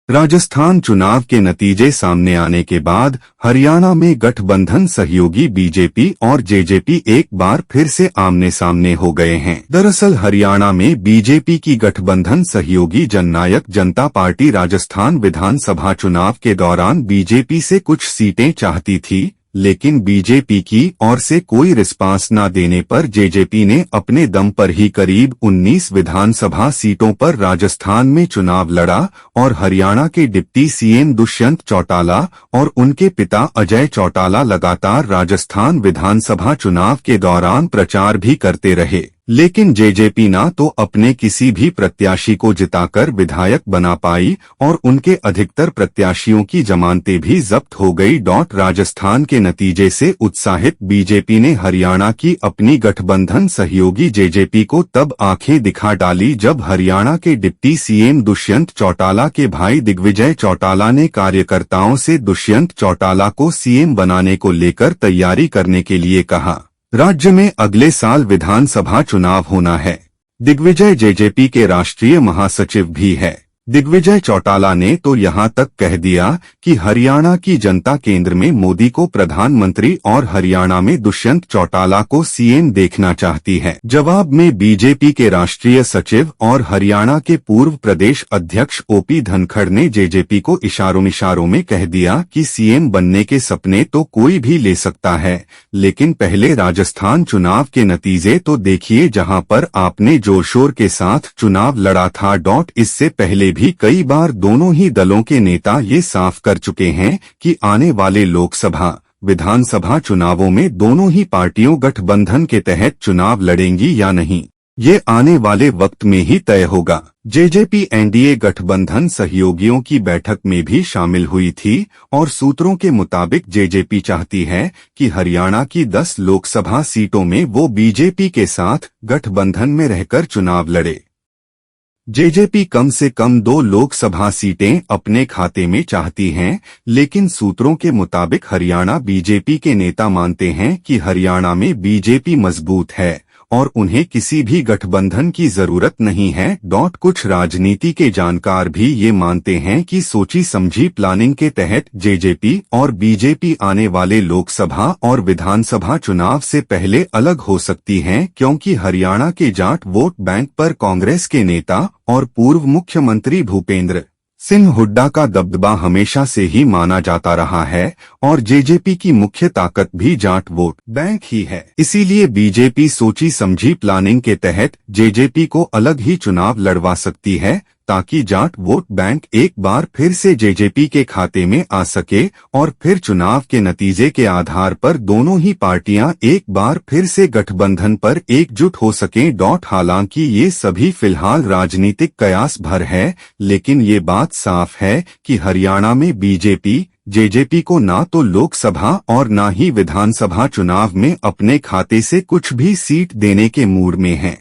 राजस्थान चुनाव के नतीजे सामने आने के बाद हरियाणा में गठबंधन सहयोगी बीजेपी और जेजेपी एक बार फिर से आमने सामने हो गए हैं। दरअसल हरियाणा में बीजेपी की गठबंधन सहयोगी जननायक जनता पार्टी राजस्थान विधानसभा चुनाव के दौरान बीजेपी से कुछ सीटें चाहती थी, लेकिन बीजेपी की ओर से कोई रिस्पांस न देने पर जेजेपी ने अपने दम पर ही करीब 19 विधानसभा सीटों पर राजस्थान में चुनाव लड़ा और हरियाणा के डिप्टी सीएम दुष्यंत चौटाला और उनके पिता अजय चौटाला लगातार राजस्थान विधानसभा चुनाव के दौरान प्रचार भी करते रहे। लेकिन जेजेपी ना तो अपने किसी भी प्रत्याशी को जिताकर विधायक बना पाई और उनके अधिकतर प्रत्याशियों की जमानतें भी जब्त हो गई। राजस्थान के नतीजे से उत्साहित बीजेपी ने हरियाणा की अपनी गठबंधन सहयोगी जेजेपी को तब आंखें दिखा डाली जब हरियाणा के डिप्टी सीएम दुष्यंत चौटाला के भाई दिग्विजय चौटाला ने कार्यकर्ताओं से दुष्यंत चौटाला को सीएम बनाने को लेकर तैयारी करने के लिए कहा। राज्य में अगले साल विधानसभा चुनाव होना है। दिग्विजय जेजेपी के राष्ट्रीय महासचिव भी है। दिग्विजय चौटाला ने तो यहां तक कह दिया कि हरियाणा की जनता केंद्र में मोदी को प्रधानमंत्री और हरियाणा में दुष्यंत चौटाला को सीएम देखना चाहती है। जवाब में बीजेपी के राष्ट्रीय सचिव और हरियाणा के पूर्व प्रदेश अध्यक्ष ओपी धनखड़ ने जेजेपी को इशारों में कह दिया कि सीएम बनने के सपने तो कोई भी ले सकता है, लेकिन पहले राजस्थान चुनाव के नतीजे तो देखिए जहां पर आपने जोर-शोर के साथ चुनाव लड़ा था। इससे पहले भी कई बार दोनों ही दलों के नेता ये साफ कर चुके हैं कि आने वाले लोकसभा विधानसभा चुनावों में दोनों ही पार्टियां गठबंधन के तहत चुनाव लड़ेंगी या नहीं, ये आने वाले वक्त में ही तय होगा। जेजेपी एनडीए गठबंधन सहयोगियों की बैठक में भी शामिल हुई थी और सूत्रों के मुताबिक जेजेपी चाहती है कि हरियाणा की 10 लोकसभा सीटों में वो बीजेपी के साथ गठबंधन में रहकर चुनाव लड़े। जेजेपी कम से कम 2 लोकसभा सीटें अपने खाते में चाहती हैं, लेकिन सूत्रों के मुताबिक हरियाणा बीजेपी के नेता मानते हैं कि हरियाणा में बीजेपी मजबूत है और उन्हें किसी भी गठबंधन की जरूरत नहीं है। कुछ राजनीति के जानकार भी ये मानते हैं कि सोची समझी प्लानिंग के तहत जेजेपी और बीजेपी आने वाले लोकसभा और विधानसभा चुनाव से पहले अलग हो सकती हैं, क्योंकि हरियाणा के जाट वोट बैंक पर कांग्रेस के नेता और पूर्व मुख्यमंत्री भूपेंद्र सिंह हुड्डा का दबदबा हमेशा से ही माना जाता रहा है और जेजेपी की मुख्य ताकत भी जाट वोट बैंक ही है। इसीलिए बीजेपी सोची समझी प्लानिंग के तहत जेजेपी को अलग ही चुनाव लड़वा सकती है, ताकि जाट वोट बैंक एक बार फिर से जेजेपी के खाते में आ सके और फिर चुनाव के नतीजे के आधार पर दोनों ही पार्टियां एक बार फिर से गठबंधन पर एकजुट हो सकें। हालांकि ये सभी फिलहाल राजनीतिक कयास भर है, लेकिन ये बात साफ है कि हरियाणा में बीजेपी जेजेपी को ना तो लोकसभा और ना ही विधानसभा चुनाव में अपने खाते से कुछ भी सीट देने के मूड में है।